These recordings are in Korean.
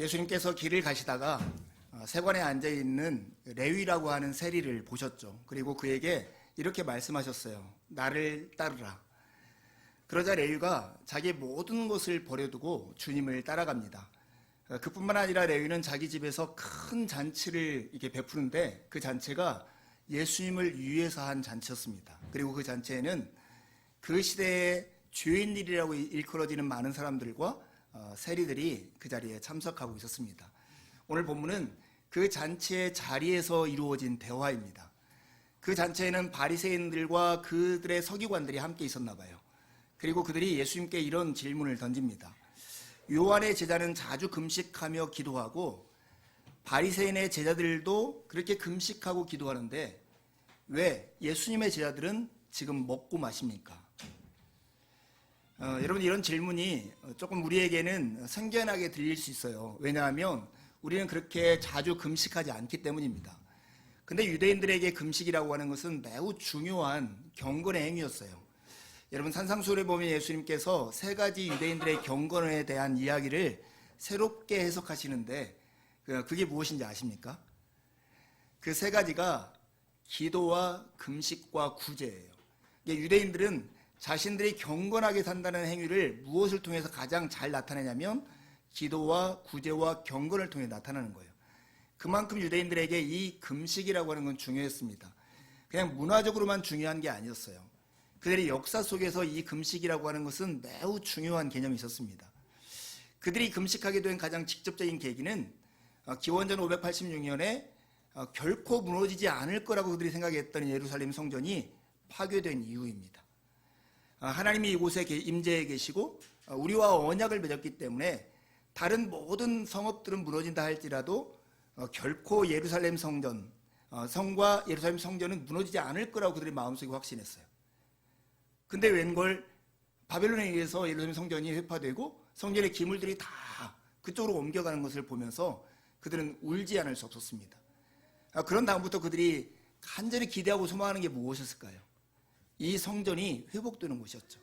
예수님께서 길을 가시다가 세관에 앉아있는 레위라고 하는 세리를 보셨죠. 그리고 그에게 이렇게 말씀하셨어요. 나를 따르라. 그러자 레위가 자기의 모든 것을 버려두고 주님을 따라갑니다. 그뿐만 아니라 레위는 자기 집에서 큰 잔치를 이렇게 베푸는데 그 잔치가 예수님을 위해서 한 잔치였습니다. 그리고 그 잔치에는 그 시대의 죄인들이라고 일컬어지는 많은 사람들과 세리들이 그 자리에 참석하고 있었습니다. 오늘 본문은 그 잔치의 자리에서 이루어진 대화입니다. 그 잔치에는 바리새인들과 그들의 서기관들이 함께 있었나 봐요. 그리고 그들이 예수님께 이런 질문을 던집니다. 요한의 제자는 자주 금식하며 기도하고 바리새인의 제자들도 그렇게 금식하고 기도하는데 왜 예수님의 제자들은 지금 먹고 마십니까? 여러분, 이런 질문이 조금 우리에게는 생견하게 들릴 수 있어요. 왜냐하면 우리는 그렇게 자주 금식하지 않기 때문입니다. 근데 유대인들에게 금식이라고 하는 것은 매우 중요한 경건의 행위였어요. 여러분, 산상수훈에 보면 예수님께서 세 가지 유대인들의 경건에 대한 이야기를 새롭게 해석하시는데 그게 무엇인지 아십니까? 그 세 가지가 기도와 금식과 구제예요. 유대인들은 자신들이 경건하게 산다는 행위를 무엇을 통해서 가장 잘 나타내냐면 기도와 구제와 경건을 통해 나타나는 거예요. 그만큼 유대인들에게 이 금식이라고 하는 건 중요했습니다. 그냥 문화적으로만 중요한 게 아니었어요. 그들의 역사 속에서 이 금식이라고 하는 것은 매우 중요한 개념이 있었습니다. 그들이 금식하게 된 가장 직접적인 계기는 기원전 586년에 결코 무너지지 않을 거라고 그들이 생각했던 예루살렘 성전이 파괴된 이유입니다. 하나님이 이곳에 임재해 계시고 우리와 언약을 맺었기 때문에 다른 모든 성읍들은 무너진다 할지라도 결코 예루살렘 성전, 성과 예루살렘 성전은 무너지지 않을 거라고 그들의 마음속에 확신했어요. 근데 웬걸 바벨론에 의해서 예루살렘 성전이 회파되고 성전의 기물들이 다 그쪽으로 옮겨가는 것을 보면서 그들은 울지 않을 수 없었습니다. 그런 다음부터 그들이 간절히 기대하고 소망하는 게 무엇이었을까요? 이 성전이 회복되는 곳이었죠.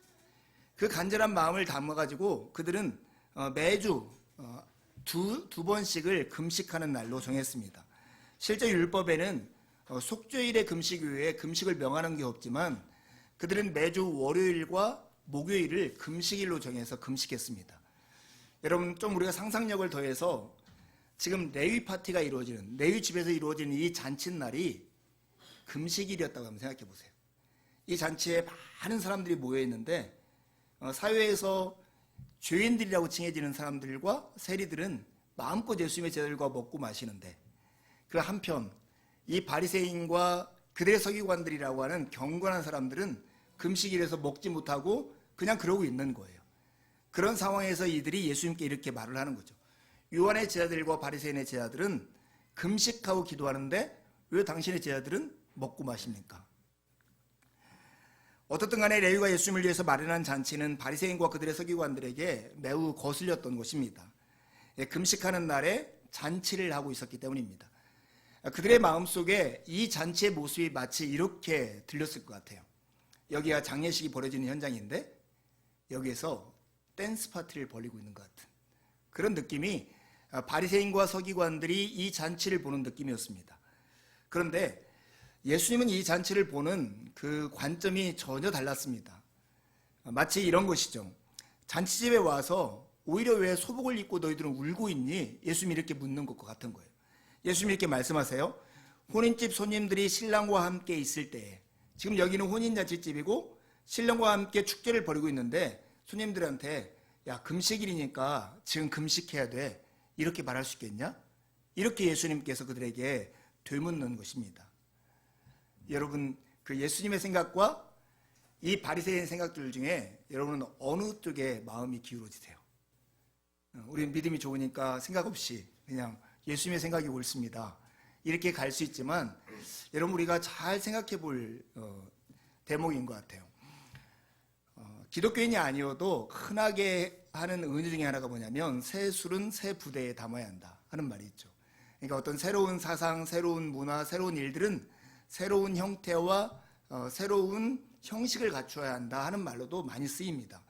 그 간절한 마음을 담아가지고 그들은 매주 두 번씩을 금식하는 날로 정했습니다. 실제 율법에는 속죄일의 금식 외에 금식을 명하는 게 없지만 그들은 매주 월요일과 목요일을 금식일로 정해서 금식했습니다. 여러분, 좀 우리가 상상력을 더해서 지금 레위 파티가 이루어지는, 레위 집에서 이루어지는 이 잔칫날이 금식일이었다고 한번 생각해 보세요. 이 잔치에 많은 사람들이 모여있는데 사회에서 죄인들이라고 칭해지는 사람들과 세리들은 마음껏 예수님의 제자들과 먹고 마시는데 그 한편 이 바리새인과 그들의 서기관들이라고 하는 경건한 사람들은 금식일에서 먹지 못하고 그냥 그러고 있는 거예요. 그런 상황에서 이들이 예수님께 이렇게 말을 하는 거죠. 요한의 제자들과 바리새인의 제자들은 금식하고 기도하는데 왜 당신의 제자들은 먹고 마십니까? 어떻든 간에 레위가 예수님을 위해서 마련한 잔치는 바리새인과 그들의 서기관들에게 매우 거슬렸던 것입니다. 금식하는 날에 잔치를 하고 있었기 때문입니다. 그들의 마음속에 이 잔치의 모습이 마치 이렇게 들렸을 것 같아요. 여기가 장례식이 벌어지는 현장인데 여기에서 댄스 파티를 벌이고 있는 것 같은 그런 느낌이 바리새인과 서기관들이 이 잔치를 보는 느낌이었습니다. 그런데 예수님은 이 잔치를 보는 그 관점이 전혀 달랐습니다. 마치 이런 것이죠. 잔치집에 와서 오히려 왜 소복을 입고 너희들은 울고 있니? 예수님이 이렇게 묻는 것과 같은 거예요. 예수님이 이렇게 말씀하세요. 혼인집 손님들이 신랑과 함께 있을 때에, 지금 여기는 혼인잔치집이고 신랑과 함께 축제를 벌이고 있는데 손님들한테 야, 금식일이니까 지금 금식해야 돼, 이렇게 말할 수 있겠냐? 이렇게 예수님께서 그들에게 되묻는 것입니다. 여러분, 그 예수님의 생각과 이 바리새인 생각들 중에 여러분은 어느 쪽에 마음이 기울어지세요? 우리는 믿음이 좋으니까 생각 없이 그냥 예수님의 생각이 옳습니다, 이렇게 갈 수 있지만 여러분, 우리가 잘 생각해 볼 대목인 것 같아요. 기독교인이 아니어도 흔하게 하는 은유 중에 하나가 뭐냐면 새 술은 새 부대에 담아야 한다 하는 말이 있죠. 그러니까 어떤 새로운 사상, 새로운 문화, 새로운 일들은 새로운 형태와 새로운 형식을 갖추어야 한다 하는 말로도 많이 쓰입니다.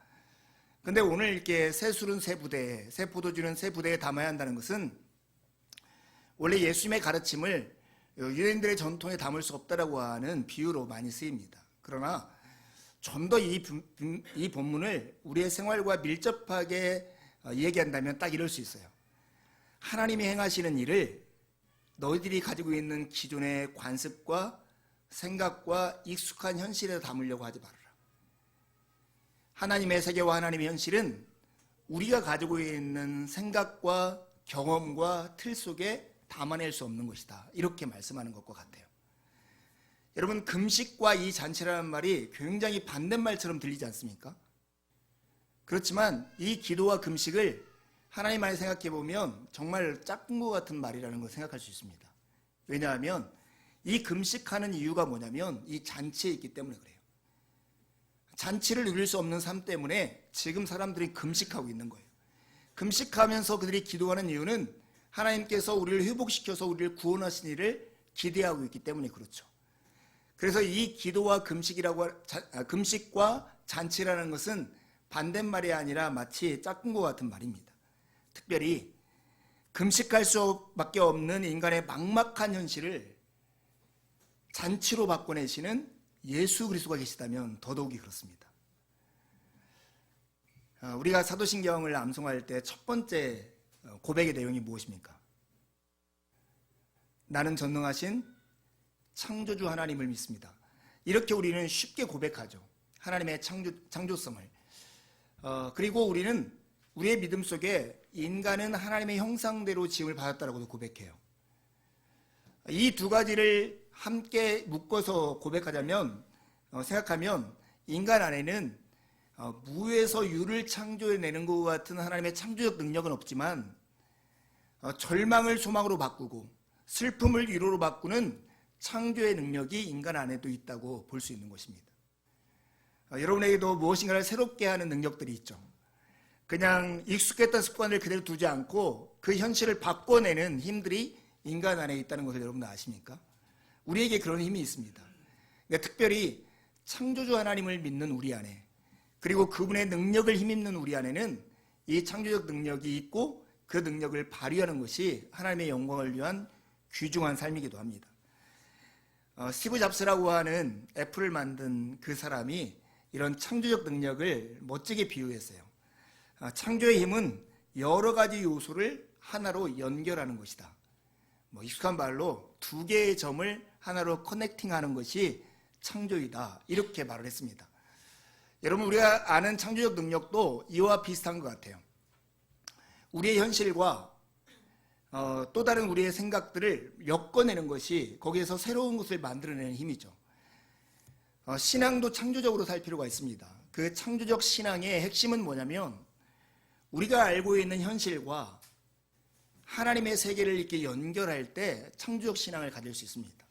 근데 오늘 이렇게 새 술은 새 부대에, 새 포도주는 새 부대에 담아야 한다는 것은 원래 예수님의 가르침을 유대인들의 전통에 담을 수 없다라고 하는 비유로 많이 쓰입니다. 그러나 좀 더 이 본문을 우리의 생활과 밀접하게 얘기한다면 딱 이럴 수 있어요. 하나님이 행하시는 일을 너희들이 가지고 있는 기존의 관습과 생각과 익숙한 현실에 담으려고 하지 말아라. 하나님의 세계와 하나님의 현실은 우리가 가지고 있는 생각과 경험과 틀 속에 담아낼 수 없는 것이다. 이렇게 말씀하는 것과 같아요. 여러분, 금식과 이 잔치라는 말이 굉장히 반대말처럼 들리지 않습니까? 그렇지만 이 기도와 금식을 하나님 안에 생각해 보면 정말 짝꿍 것 같은 말이라는 걸 생각할 수 있습니다. 왜냐하면 이 금식하는 이유가 뭐냐면 이 잔치에 있기 때문에 그래요. 잔치를 누릴 수 없는 삶 때문에 지금 사람들이 금식하고 있는 거예요. 금식하면서 그들이 기도하는 이유는 하나님께서 우리를 회복시켜서 우리를 구원하신 일을 기대하고 있기 때문에 그렇죠. 그래서 이 기도와 금식과 잔치라는 것은 반대말이 아니라 마치 짝꿍과 같은 말입니다. 특별히 금식할 수밖에 없는 인간의 막막한 현실을 잔치로 바꿔내시는 예수 그리스도가 계시다면 더더욱이 그렇습니다. 우리가 사도신경을 암송할 때 첫 번째 고백의 내용이 무엇입니까? 나는 전능하신 창조주 하나님을 믿습니다. 이렇게 우리는 쉽게 고백하죠. 하나님의 창조성을. 그리고 우리는 우리의 믿음 속에 인간은 하나님의 형상대로 지음을 받았다라고도 고백해요. 이 두 가지를 함께 묶어서 고백하자면, 생각하면 인간 안에는 무에서 유를 창조해내는 것 같은 하나님의 창조적 능력은 없지만 절망을 소망으로 바꾸고 슬픔을 위로로 바꾸는 창조의 능력이 인간 안에도 있다고 볼 수 있는 것입니다. 여러분에게도 무엇인가를 새롭게 하는 능력들이 있죠. 그냥 익숙했던 습관을 그대로 두지 않고 그 현실을 바꿔내는 힘들이 인간 안에 있다는 것을 여러분 아십니까? 우리에게 그런 힘이 있습니다. 그러니까 특별히 창조주 하나님을 믿는 우리 안에, 그리고 그분의 능력을 힘입는 우리 안에는 이 창조적 능력이 있고 그 능력을 발휘하는 것이 하나님의 영광을 위한 귀중한 삶이기도 합니다. 스티브 잡스라고 하는 애플을 만든 그 사람이 이런 창조적 능력을 멋지게 비유했어요. 창조의 힘은 여러 가지 요소를 하나로 연결하는 것이다. 익숙한 말로 두 개의 점을 하나로 커넥팅하는 것이 창조이다. 이렇게 말을 했습니다. 여러분, 우리가 아는 창조적 능력도 이와 비슷한 것 같아요. 우리의 현실과 또 다른 우리의 생각들을 엮어내는 것이 거기에서 새로운 것을 만들어내는 힘이죠. 신앙도 창조적으로 살 필요가 있습니다. 그 창조적 신앙의 핵심은 뭐냐면 우리가 알고 있는 현실과 하나님의 세계를 이렇게 연결할 때 창조적 신앙을 가질 수 있습니다.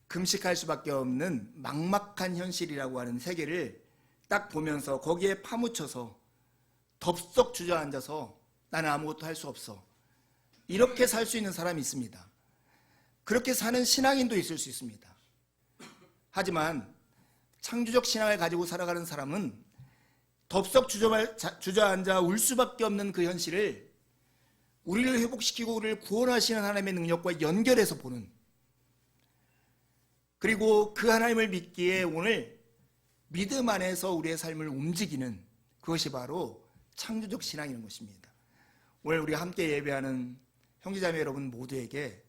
금식할 수밖에 없는 막막한 현실이라고 하는 세계를 딱 보면서 거기에 파묻혀서 덥석 주저앉아서 나는 아무것도 할 수 없어, 이렇게 살 수 있는 사람이 있습니다. 그렇게 사는 신앙인도 있을 수 있습니다. 하지만 창조적 신앙을 가지고 살아가는 사람은 덥석 주저앉아 울 수밖에 없는 그 현실을 우리를 회복시키고 우리를 구원하시는 하나님의 능력과 연결해서 보는, 그리고 그 하나님을 믿기에 오늘 믿음 안에서 우리의 삶을 움직이는, 그것이 바로 창조적 신앙인 것입니다. 오늘 우리 함께 예배하는 형제자매 여러분 모두에게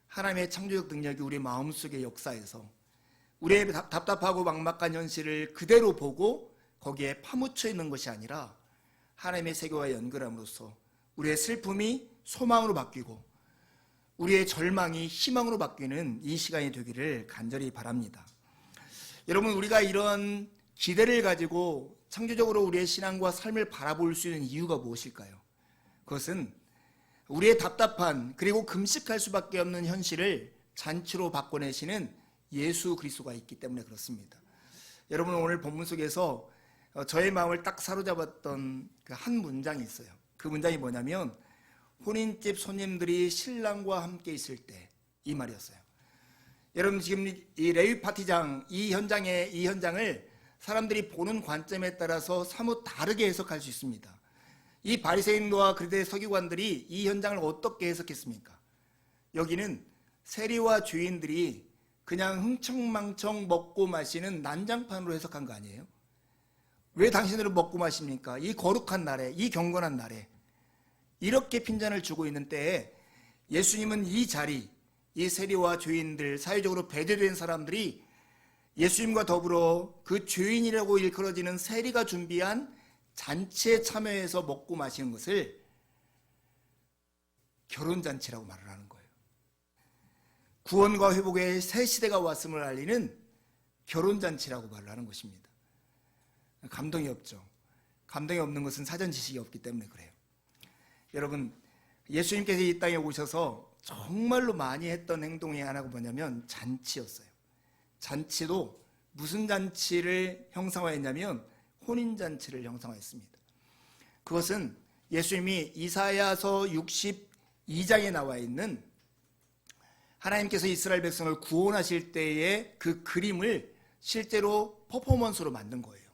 하나님의 창조적 능력이 우리 마음속에 역사해서 우리의 답답하고 막막한 현실을 그대로 보고 거기에 파묻혀 있는 것이 아니라 하나님의 세계와 연결함으로써 우리의 슬픔이 소망으로 바뀌고 우리의 절망이 희망으로 바뀌는 이 시간이 되기를 간절히 바랍니다. 여러분, 우리가 이런 기대를 가지고 창조적으로 우리의 신앙과 삶을 바라볼 수 있는 이유가 무엇일까요? 그것은 우리의 답답한, 그리고 금식할 수밖에 없는 현실을 잔치로 바꿔내시는 예수 그리스도가 있기 때문에 그렇습니다. 여러분, 오늘 본문 속에서 저의 마음을 딱 사로잡았던 그 한 문장이 있어요. 그 문장이 뭐냐면 혼인집 손님들이 신랑과 함께 있을 때, 이 말이었어요. 여러분, 지금 이 레위 파티장 이 현장을 사람들이 보는 관점에 따라서 사뭇 다르게 해석할 수 있습니다. 이 바리새인과 그리스도의 서기관들이 이 현장을 어떻게 해석했습니까? 여기는 세리와 죄인들이 그냥 흥청망청 먹고 마시는 난장판으로 해석한 거 아니에요? 왜 당신들은 먹고 마십니까? 이 거룩한 날에, 이 경건한 날에. 이렇게 핀잔을 주고 있는 때에 예수님은 이 자리, 이 세리와 죄인들, 사회적으로 배제된 사람들이 예수님과 더불어 그 죄인이라고 일컬어지는 세리가 준비한 잔치에 참여해서 먹고 마시는 것을 결혼잔치라고 말을 하는 거예요. 구원과 회복의 새 시대가 왔음을 알리는 결혼잔치라고 말을 하는 것입니다. 감동이 없죠. 감동이 없는 것은 사전 지식이 없기 때문에 그래요. 여러분, 예수님께서 이 땅에 오셔서 정말로 많이 했던 행동이 하나가 뭐냐면 잔치였어요. 잔치도 무슨 잔치를 형상화했냐면 혼인잔치를 형상화했습니다. 그것은 예수님이 이사야서 62장에 나와 있는 하나님께서 이스라엘 백성을 구원하실 때의 그 그림을 실제로 퍼포먼스로 만든 거예요.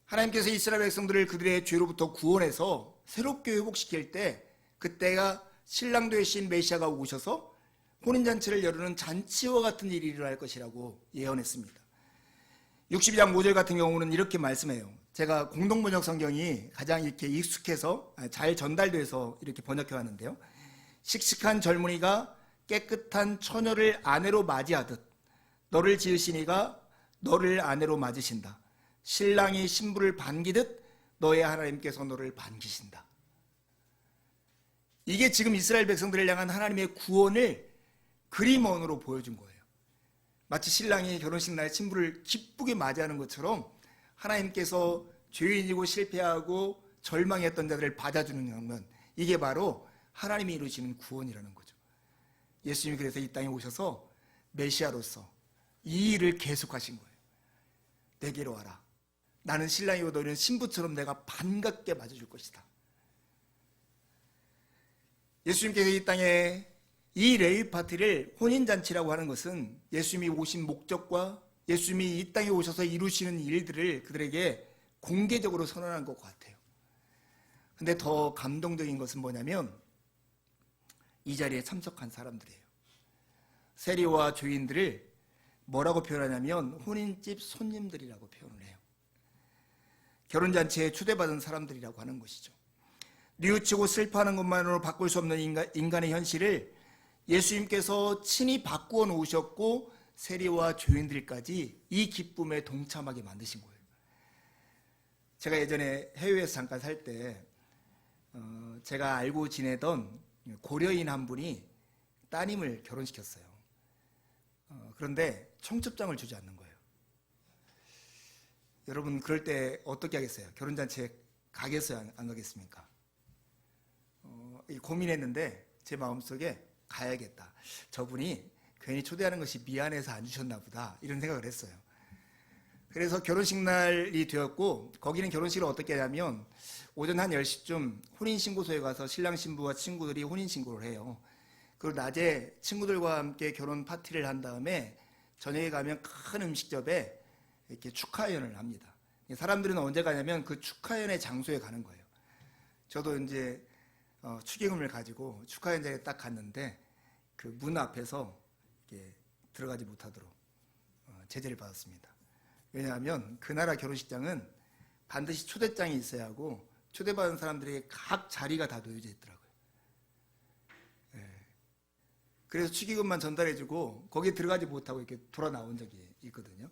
하나님께서 이스라엘 백성들을 그들의 죄로부터 구원해서 새롭게 회복시킬 때 그때가 신랑 되신 메시아가 오셔서 혼인잔치를 열는 잔치와 같은 일이 일어날 것이라고 예언했습니다. 62장 5절 같은 경우는 이렇게 말씀해요. 제가 공동번역 성경이 가장 이렇게 익숙해서 잘 전달돼서 이렇게 번역해 왔는데요. 씩씩한 젊은이가 깨끗한 처녀를 아내로 맞이하듯 너를 지으시니가 너를 아내로 맞으신다. 신랑이 신부를 반기듯 너의 하나님께서 너를 반기신다. 이게 지금 이스라엘 백성들을 향한 하나님의 구원을 그림원으로 보여준 거예요. 마치 신랑이 결혼식 날 신부를 기쁘게 맞이하는 것처럼 하나님께서 죄인이고 실패하고 절망했던 자들을 받아주는 장면, 이게 바로 하나님이 이루시는 구원이라는 거죠. 예수님이 그래서 이 땅에 오셔서 메시아로서 이 일을 계속하신 거예요. 내게로 와라. 나는 신랑이고 너희는 신부처럼 내가 반갑게 맞아줄 것이다. 예수님께서 이 땅에 이 레위 파티를 혼인잔치라고 하는 것은 예수님이 오신 목적과 예수님이 이 땅에 오셔서 이루시는 일들을 그들에게 공개적으로 선언한 것 같아요. 근데 더 감동적인 것은 뭐냐면 이 자리에 참석한 사람들이에요. 세리와 죄인들을 뭐라고 표현하냐면 혼인집 손님들이라고 표현을 해요. 결혼잔치에 초대받은 사람들이라고 하는 것이죠. 뉘우치고 슬퍼하는 것만으로 바꿀 수 없는 인간의 현실을 예수님께서 친히 바꾸어 놓으셨고 세리와 죄인들까지 이 기쁨에 동참하게 만드신 거예요. 제가 예전에 해외에서 잠깐 살 때 제가 알고 지내던 고려인 한 분이 따님을 결혼시켰어요. 그런데 청첩장을 주지 않는 거예요. 여러분 그럴 때 어떻게 하겠어요? 결혼잔치에 가겠어요? 안 가겠습니까? 고민했는데 제 마음속에 가야겠다. 저분이 괜히 초대하는 것이 미안해서 안 주셨나 보다 이런 생각을 했어요. 그래서 결혼식 날이 되었고 거기는 결혼식을 어떻게 하냐면 오전 한 10시쯤 혼인신고소에 가서 신랑 신부와 친구들이 혼인신고를 해요. 그리고 낮에 친구들과 함께 결혼 파티를 한 다음에 저녁에 가면 큰 음식접에 이렇게 축하연을 합니다. 사람들은 언제 가냐면 그 축하연의 장소에 가는 거예요. 저도 이제 축의금을 가지고 축하연장에 딱 갔는데 그 문 앞에서 이렇게 들어가지 못하도록 제재를 받았습니다. 왜냐하면 그 나라 결혼식장은 반드시 초대장이 있어야 하고 초대받은 사람들에게 각 자리가 다 놓여져 있더라고요. 그래서 축의금만 전달해주고 거기에 들어가지 못하고 이렇게 돌아 나온 적이 있거든요.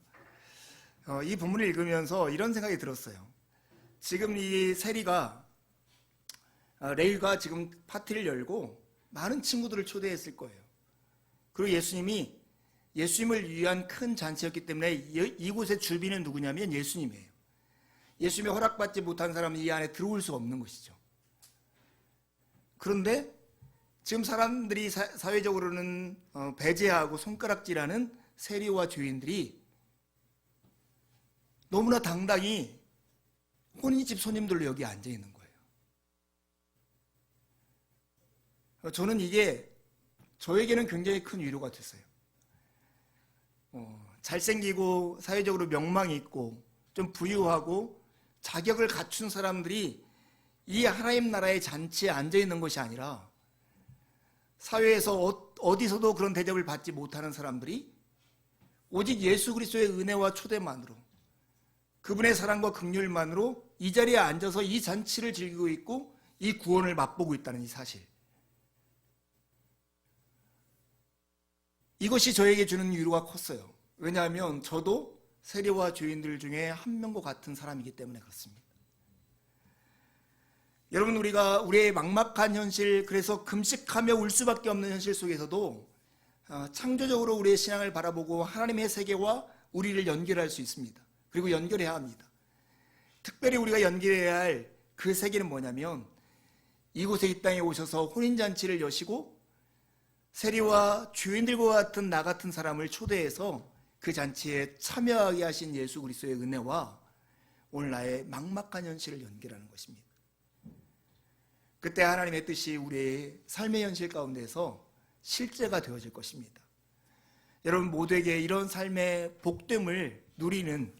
이 본문을 읽으면서 이런 생각이 들었어요. 지금 이 세리가 레위가 지금 파티를 열고 많은 친구들을 초대했을 거예요. 그리고 예수님이 예수님을 위한 큰 잔치였기 때문에 이곳의 주비는 누구냐면 예수님이에요. 예수님의 허락받지 못한 사람은 이 안에 들어올 수 없는 것이죠. 그런데 지금 사람들이 사회적으로는 배제하고 손가락질하는 세리와 죄인들이 너무나 당당히 혼인집 손님들로 여기 앉아 있는 거예요. 저는 이게 저에게는 굉장히 큰 위로가 됐어요. 잘생기고 사회적으로 명망이 있고 좀 부유하고 자격을 갖춘 사람들이 이 하나님 나라의 잔치에 앉아 있는 것이 아니라 사회에서 어디서도 그런 대접을 받지 못하는 사람들이 오직 예수 그리스도의 은혜와 초대만으로, 그분의 사랑과 긍휼만으로 이 자리에 앉아서 이 잔치를 즐기고 있고 이 구원을 맛보고 있다는 이 사실, 이것이 저에게 주는 위로가 컸어요. 왜냐하면 저도 세리와 죄인들 중에 한 명과 같은 사람이기 때문에 그렇습니다. 여러분, 우리가 우리의 막막한 현실, 그래서 금식하며 울 수밖에 없는 현실 속에서도 창조적으로 우리의 신앙을 바라보고 하나님의 세계와 우리를 연결할 수 있습니다. 그리고 연결해야 합니다. 특별히 우리가 연결해야 할 그 세계는 뭐냐면, 이곳에 이 땅에 오셔서 혼인잔치를 여시고 세리와 죄인들과 같은 나 같은 사람을 초대해서 그 잔치에 참여하게 하신 예수 그리스도의 은혜와 오늘 나의 막막한 현실을 연결하는 것입니다. 그때 하나님의 뜻이 우리의 삶의 현실 가운데서 실제가 되어질 것입니다. 여러분 모두에게 이런 삶의 복됨을 누리는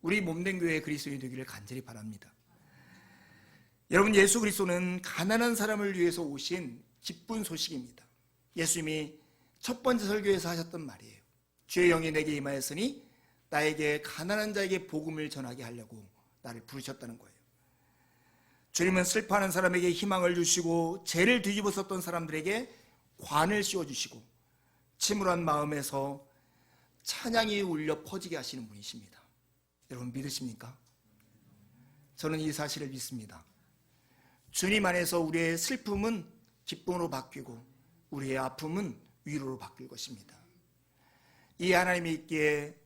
우리 몸된 교회 그리스도인이 되기를 간절히 바랍니다. 여러분, 예수 그리스도는 가난한 사람을 위해서 오신 기쁜 소식입니다. 예수님이 첫 번째 설교에서 하셨던 말이에요. 주의 영이 내게 임하였으니 나에게 가난한 자에게 복음을 전하게 하려고 나를 부르셨다는 거예요. 주님은 슬퍼하는 사람에게 희망을 주시고 죄를 뒤집어 썼던 사람들에게 관을 씌워주시고 침울한 마음에서 찬양이 울려 퍼지게 하시는 분이십니다. 여러분 믿으십니까? 저는 이 사실을 믿습니다. 주님 안에서 우리의 슬픔은 기쁨으로 바뀌고 우리의 아픔은 위로로 바뀔 것입니다. 이 하나님이 있기에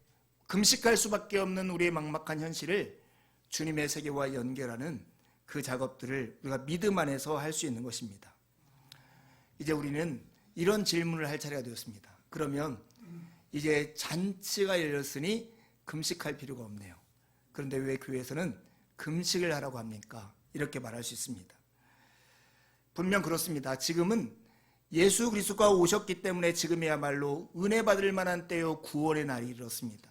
금식할 수밖에 없는 우리의 막막한 현실을 주님의 세계와 연결하는 그 작업들을 우리가 믿음 안에서 할 수 있는 것입니다. 이제 우리는 이런 질문을 할 차례가 되었습니다. 그러면 이제 잔치가 열렸으니 금식할 필요가 없네요. 그런데 왜 교회에서는 금식을 하라고 합니까? 이렇게 말할 수 있습니다. 분명 그렇습니다. 지금은 예수 그리스도가 오셨기 때문에 지금이야말로 은혜 받을 만한 때요 구원의 날이 이르렀습니다.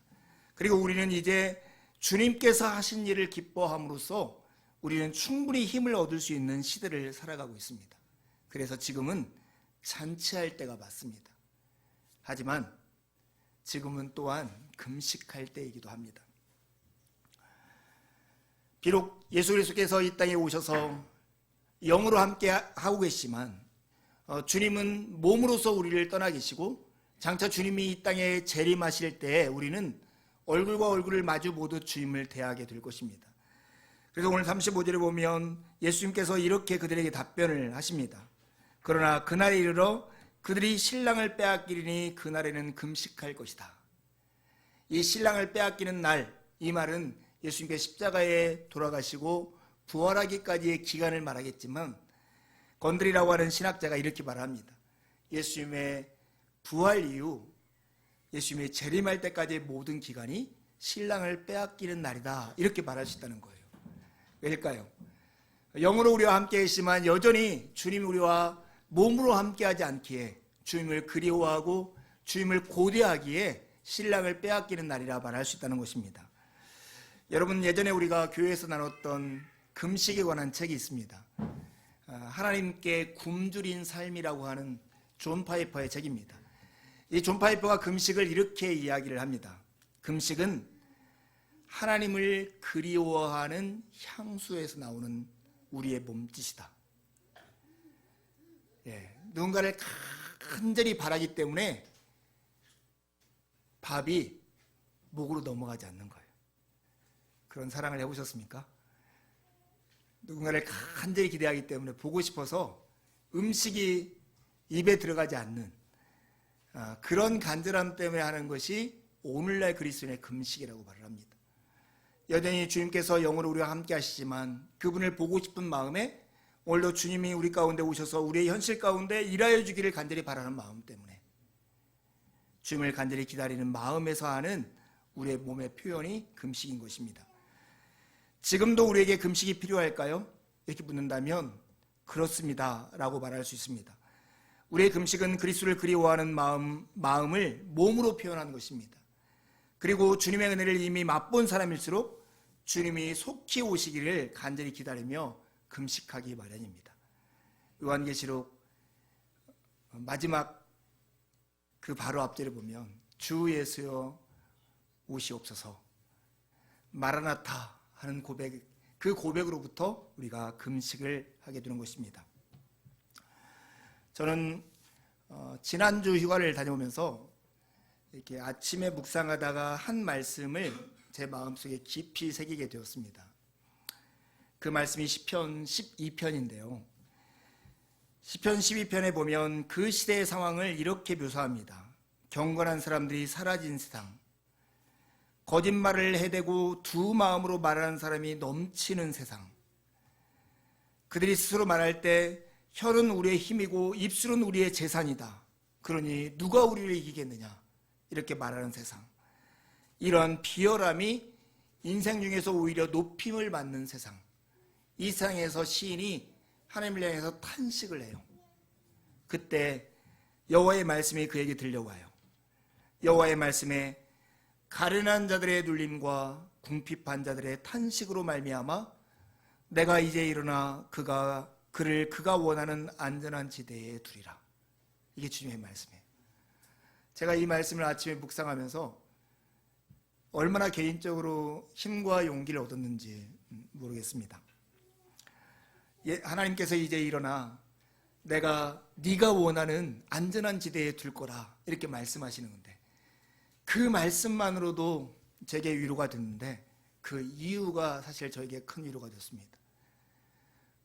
그리고 우리는 이제 주님께서 하신 일을 기뻐함으로써 우리는 충분히 힘을 얻을 수 있는 시대를 살아가고 있습니다. 그래서 지금은 잔치할 때가 맞습니다. 하지만 지금은 또한 금식할 때이기도 합니다. 비록 예수 그리스도께서 이 땅에 오셔서 영으로 함께 하고 계시지만 주님은 몸으로서 우리를 떠나 계시고 장차 주님이 이 땅에 재림하실 때 우리는 얼굴과 얼굴을 마주 모두 주님을 대하게 될 것입니다. 그래서 오늘 35절에 보면 예수님께서 이렇게 그들에게 답변을 하십니다. 그러나 그날에 이르러 그들이 신랑을 빼앗기리니 그날에는 금식할 것이다. 이 신랑을 빼앗기는 날, 이 말은 예수님께서 십자가에 돌아가시고 부활하기까지의 기간을 말하겠지만 건드리라고 하는 신학자가 이렇게 말합니다. 예수님의 부활 이후 예수님의 재림할 때까지의 모든 기간이 신랑을 빼앗기는 날이다, 이렇게 말할 수 있다는 거예요. 왜일까요? 영으로 우리와 함께 했지만 여전히 주님이 우리와 몸으로 함께하지 않기에 주님을 그리워하고 주님을 고대하기에 신랑을 빼앗기는 날이라 말할 수 있다는 것입니다. 여러분, 예전에 우리가 교회에서 나눴던 금식에 관한 책이 있습니다. 하나님께 굶주린 삶이라고 하는 존 파이퍼의 책입니다. 이 존 파이퍼가 금식을 이렇게 이야기를 합니다. 금식은 하나님을 그리워하는 향수에서 나오는 우리의 몸짓이다. 누군가를 간절히 바라기 때문에 밥이 목으로 넘어가지 않는 거예요. 그런 사랑을 해보셨습니까? 누군가를 간절히 기대하기 때문에 보고 싶어서 음식이 입에 들어가지 않는 그런 간절함 때문에 하는 것이 오늘날 그리스도인의 금식이라고 말을 합니다. 여전히 주님께서 영으로 우리와 함께 하시지만 그분을 보고 싶은 마음에 오늘도 주님이 우리 가운데 오셔서 우리의 현실 가운데 일하여 주기를 간절히 바라는 마음 때문에 주님을 간절히 기다리는 마음에서 하는 우리의 몸의 표현이 금식인 것입니다. 지금도 우리에게 금식이 필요할까요? 이렇게 묻는다면 그렇습니다 라고 말할 수 있습니다. 우리의 금식은 그리스도를 그리워하는 마음을 몸으로 표현하는 것입니다. 그리고 주님의 은혜를 이미 맛본 사람일수록 주님이 속히 오시기를 간절히 기다리며 금식하기 마련입니다. 요한계시록 마지막 그 바로 앞절에 보면 주 예수여 오시옵소서 마라나타 하는 고백, 그 고백으로부터 우리가 금식을 하게 되는 것입니다. 저는 지난주 휴가를 다녀오면서 이렇게 아침에 묵상하다가 한 말씀을 제 마음속에 깊이 새기게 되었습니다. 그 말씀이 시편 12편인데요. 시편 12편에 보면 그 시대의 상황을 이렇게 묘사합니다. 경건한 사람들이 사라진 세상, 거짓말을 해대고 두 마음으로 말하는 사람이 넘치는 세상, 그들이 스스로 말할 때 혀는 우리의 힘이고 입술은 우리의 재산이다. 그러니 누가 우리를 이기겠느냐, 이렇게 말하는 세상. 이러한 비열함이 인생 중에서 오히려 높임을 받는 세상. 이 세상에서 시인이 하나님을 향해서 탄식을 해요. 그때 여호와의 말씀이 그에게 들려와요. 여호와의 말씀에 가련한 자들의 눌림과 궁핍한 자들의 탄식으로 말미암아 내가 이제 일어나 그를 그가 원하는 안전한 지대에 두리라. 이게 주님의 말씀이에요. 제가 이 말씀을 아침에 묵상하면서 얼마나 개인적으로 힘과 용기를 얻었는지 모르겠습니다. 하나님께서 이제 일어나 내가 네가 원하는 안전한 지대에 둘 거다, 이렇게 말씀하시는 건데, 그 말씀만으로도 제게 위로가 됐는데 그 이유가 사실 저에게 큰 위로가 됐습니다.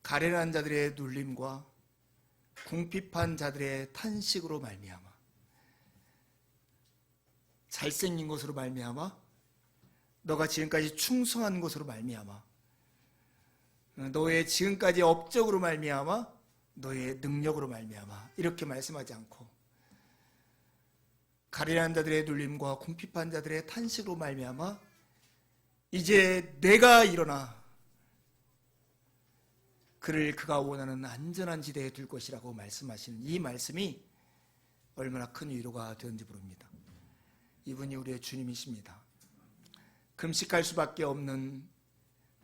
가련한 자들의 눌림과 궁핍한 자들의 탄식으로 말미암아, 잘생긴 것으로 말미암아, 너가 지금까지 충성한 것으로 말미암아, 너의 지금까지 업적으로 말미암아, 너의 능력으로 말미암아, 이렇게 말씀하지 않고 가련한 자들의 눌림과 궁핍한 자들의 탄식으로 말미암아 이제 내가 일어나 그를 그가 원하는 안전한 지대에 둘 것이라고 말씀하시는 이 말씀이 얼마나 큰 위로가 되었는지 모릅니다. 이분이 우리의 주님이십니다. 금식할 수밖에 없는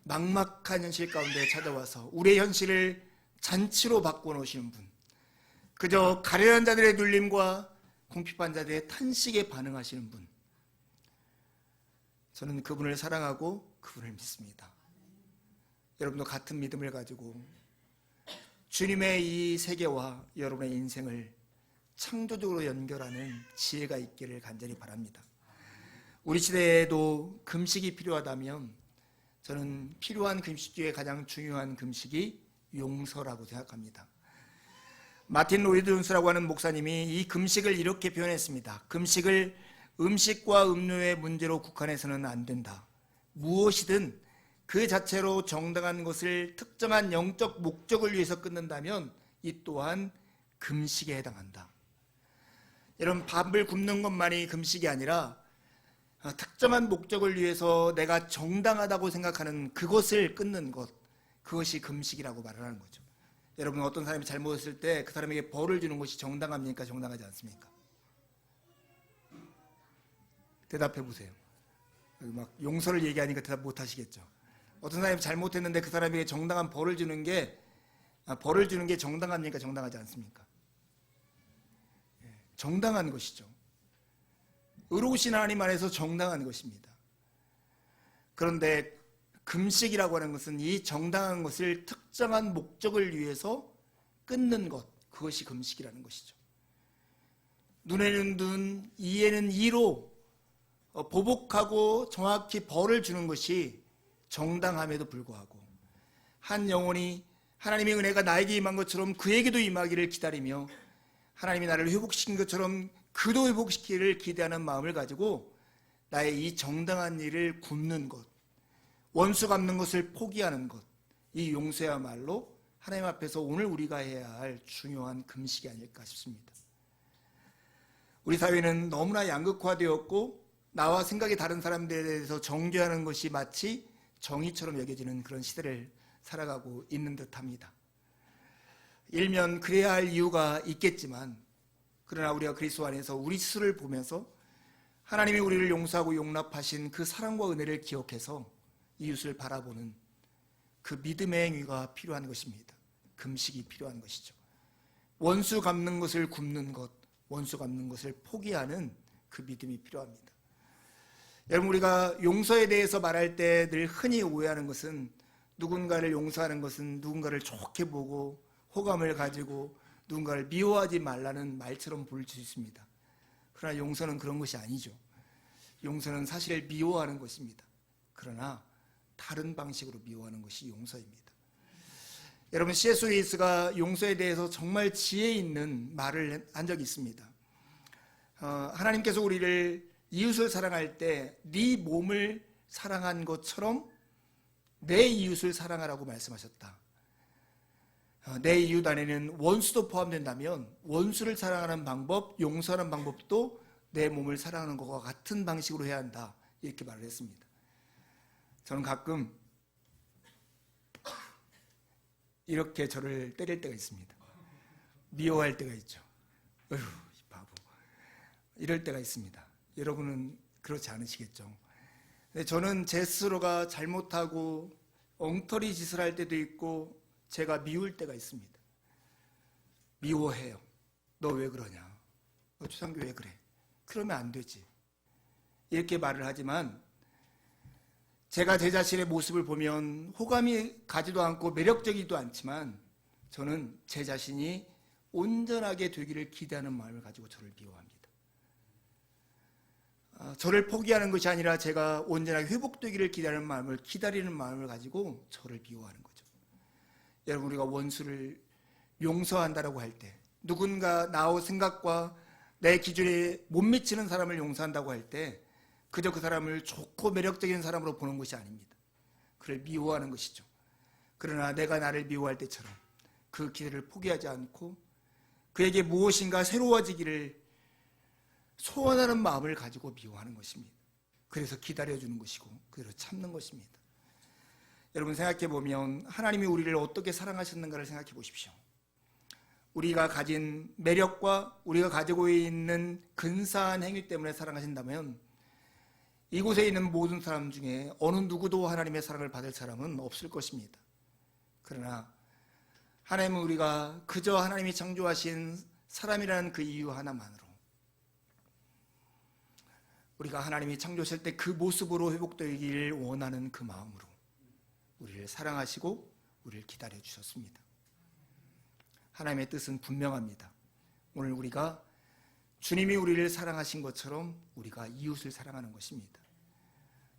막막한 현실 가운데 찾아와서 우리의 현실을 잔치로 바꿔놓으시는 분, 그저 가련한 자들의 눌림과 궁핍한 자들의 탄식에 반응하시는 분, 저는 그분을 사랑하고 그분을 믿습니다. 여러분도 같은 믿음을 가지고 주님의 이 세계와 여러분의 인생을 창조적으로 연결하는 지혜가 있기를 간절히 바랍니다. 우리 시대에도 금식이 필요하다면 저는 필요한 금식 중에 가장 중요한 금식이 용서라고 생각합니다. 마틴 로이드 존스라고 하는 목사님이 이 금식을 이렇게 표현했습니다. 금식을 음식과 음료의 문제로 국한해서는 안 된다. 무엇이든 그 자체로 정당한 것을 특정한 영적 목적을 위해서 끊는다면 이 또한 금식에 해당한다. 여러분, 밥을 굶는 것만이 금식이 아니라 특정한 목적을 위해서 내가 정당하다고 생각하는 그것을 끊는 것, 그것이 금식이라고 말하는 거죠. 여러분, 어떤 사람이 잘못했을 때 그 사람에게 벌을 주는 것이 정당합니까? 정당하지 않습니까? 대답해 보세요. 막 용서를 얘기하니까 대답 못 하시겠죠. 어떤 사람이 잘못했는데 그 사람에게 정당한 벌을 주는 게 정당합니까? 정당하지 않습니까? 정당한 것이죠. 의로우신 하나님 안에서 정당한 것입니다. 그런데 금식이라고 하는 것은 이 정당한 것을 특정한 목적을 위해서 끊는 것, 그것이 금식이라는 것이죠. 눈에는 눈, 이에는 이로 보복하고 정확히 벌을 주는 것이 정당함에도 불구하고 한 영혼이 하나님의 은혜가 나에게 임한 것처럼 그에게도 임하기를 기다리며 하나님이 나를 회복시킨 것처럼 그도 회복시키기를 기대하는 마음을 가지고 나의 이 정당한 일을 굽는 것, 원수 갚는 것을 포기하는 것, 이 용서야말로 하나님 앞에서 오늘 우리가 해야 할 중요한 금식이 아닐까 싶습니다. 우리 사회는 너무나 양극화되었고 나와 생각이 다른 사람들에 대해서 정죄하는 것이 마치 정의처럼 여겨지는 그런 시대를 살아가고 있는 듯합니다. 일면 그래야 할 이유가 있겠지만, 그러나 우리가 그리스도 안에서 우리 스스로를 보면서 하나님이 우리를 용서하고 용납하신 그 사랑과 은혜를 기억해서 이웃을 바라보는 그 믿음의 행위가 필요한 것입니다. 금식이 필요한 것이죠. 원수 갚는 것을 굶는 것, 원수 갚는 것을 포기하는 그 믿음이 필요합니다. 여러분, 우리가 용서에 대해서 말할 때 늘 흔히 오해하는 것은 누군가를 용서하는 것은 누군가를 좋게 보고 호감을 가지고 누군가를 미워하지 말라는 말처럼 보일 수 있습니다. 그러나 용서는 그런 것이 아니죠. 용서는 사실 미워하는 것입니다. 그러나 다른 방식으로 미워하는 것이 용서입니다. 여러분, C.S. 루이스가 용서에 대해서 정말 지혜 있는 말을 한 적이 있습니다. 하나님께서 우리를 이웃을 사랑할 때 네 몸을 사랑한 것처럼 내 이웃을 사랑하라고 말씀하셨다. 내 이웃 안에는 원수도 포함된다면 원수를 사랑하는 방법, 용서하는 방법도 내 몸을 사랑하는 것과 같은 방식으로 해야 한다. 이렇게 말을 했습니다. 저는 가끔 이렇게 저를 때릴 때가 있습니다. 미워할 때가 있죠. 어휴, 이 바보. 이럴 때가 있습니다. 여러분은 그렇지 않으시겠죠. 근데 저는 제 스스로가 잘못하고 엉터리 짓을 할 때도 있고 제가 미울 때가 있습니다. 미워해요. 너 왜 그러냐? 너 추상교 왜 그래? 그러면 안 되지. 이렇게 말을 하지만 제가 제 자신의 모습을 보면 호감이 가지도 않고 매력적이지도 않지만 저는 제 자신이 온전하게 되기를 기대하는 마음을 가지고 저를 미워합니다. 저를 포기하는 것이 아니라 제가 온전하게 회복되기를 기다리는 마음을 가지고 저를 미워하는 거죠. 여러분, 우리가 원수를 용서한다라고 할 때, 누군가 나의 생각과 내 기준에 못 미치는 사람을 용서한다고 할 때 그저 그 사람을 좋고 매력적인 사람으로 보는 것이 아닙니다. 그를 미워하는 것이죠. 그러나 내가 나를 미워할 때처럼 그 길을 포기하지 않고 그에게 무엇인가 새로워지기를 소원하는 마음을 가지고 미워하는 것입니다. 그래서 기다려주는 것이고 그래서 참는 것입니다. 여러분, 생각해보면 하나님이 우리를 어떻게 사랑하셨는가를 생각해 보십시오. 우리가 가진 매력과 우리가 가지고 있는 근사한 행위 때문에 사랑하신다면 이곳에 있는 모든 사람 중에 어느 누구도 하나님의 사랑을 받을 사람은 없을 것입니다. 그러나 하나님은 우리가 그저 하나님이 창조하신 사람이라는 그 이유 하나만으로 우리가 하나님이 창조하실 때 그 모습으로 회복되기를 원하는 그 마음으로 우리를 사랑하시고 우리를 기다려 주셨습니다. 하나님의 뜻은 분명합니다. 오늘 우리가 주님이 우리를 사랑하신 것처럼 우리가 이웃을 사랑하는 것입니다.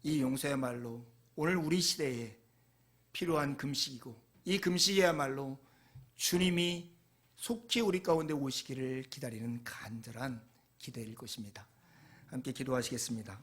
이 용서야말로 오늘 우리 시대에 필요한 금식이고 이 금식이야말로 주님이 속히 우리 가운데 오시기를 기다리는 간절한 기대일 것입니다. 함께 기도하시겠습니다.